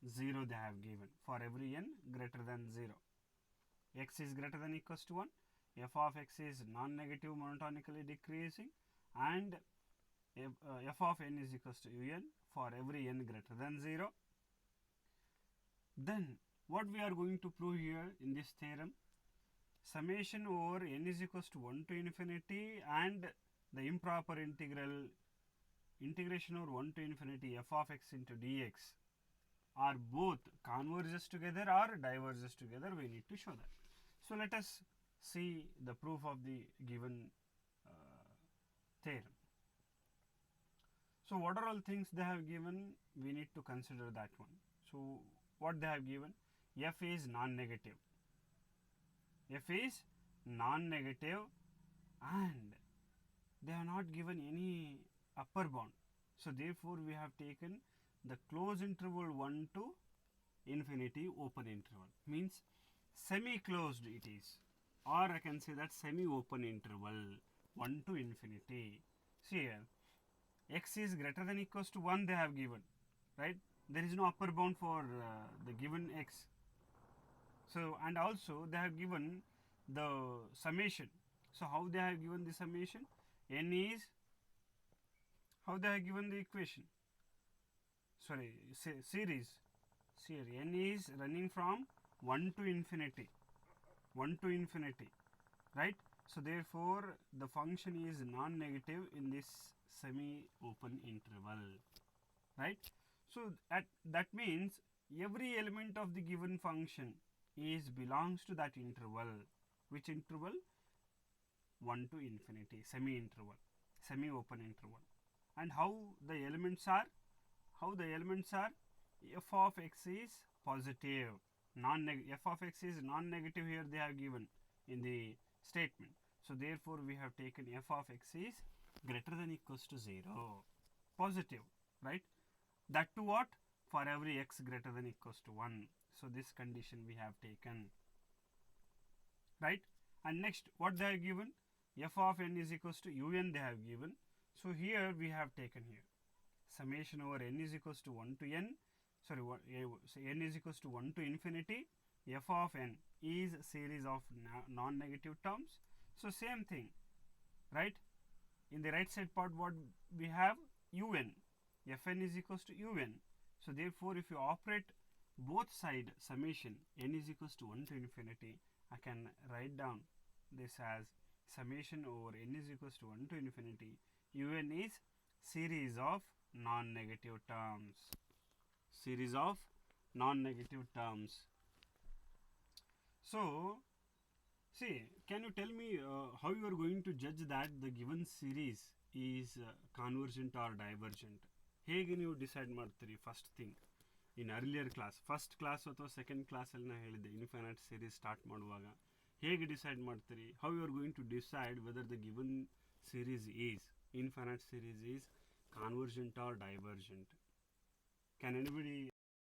0 they have given for every n greater than 0. X is greater than equals to 1, f of x is non-negative monotonically decreasing, and f of n is equals to un for every n greater than 0. Then what we are going to prove here in this theorem, summation over n is equals to 1 to infinity and the improper integration over 1 to infinity f of x into dx are both converges together or diverges together. We need to show that. So let us see the proof of the given theorem. So what are all things they have given? We need to consider that one. So what they have given? F is non-negative. F is non-negative and they have not given any upper bound. So therefore we have taken the closed interval 1 to infinity open interval, means semi-closed it is, or I can say that semi-open interval 1 to infinity. See here, x is greater than equals to 1 they have given, right? There is no upper bound for the given x. So and also they have given the summation. So how they have given the summation? N is, how they have given the equation, sorry, series. See here, n is running from 1 to infinity, 1 to infinity, right? So therefore the function is non-negative in this semi-open interval, right? So that means every element of the given function is belongs to that interval. Which interval? 1 to infinity, semi-interval, semi-open interval. And how the elements are? How the elements are? F of x is positive, f of x is non-negative here they have given in the statement. So therefore we have taken f of x is greater than equals to 0, positive, right? That to what? For every x greater than equals to 1. So this condition we have taken, right? And next what they have given? F of n is equals to un they have given. So here we have taken here summation over n is equals to 1 to n, sorry, so n is equals to 1 to infinity, f of n is series of non-negative terms. So same thing, right? In the right side part what we have? Un, fn is equals to un. So therefore if you operate both side summation n is equals to 1 to infinity, I can write down this as summation over n is equals to 1 to infinity, un is series of non-negative terms, series of non-negative terms. So see, can you tell me how you are going to judge that the given series is convergent or divergent? ಹೇಗೆ ನೀವು decide ಮಾಡ್ತೀರಿ? First thing in earlier class, first class ಅಥವಾ second ಕ್ಲಾಸಲ್ಲಿ ನಾನು ಹೇಳಿದ್ದೆ infinite series start ಮಾಡುವಾಗ ಹೇಗೆ decide ಮಾಡ್ತೀರಿ? How you are going to decide whether the given series is, infinite series is convergent or divergent? Can anybody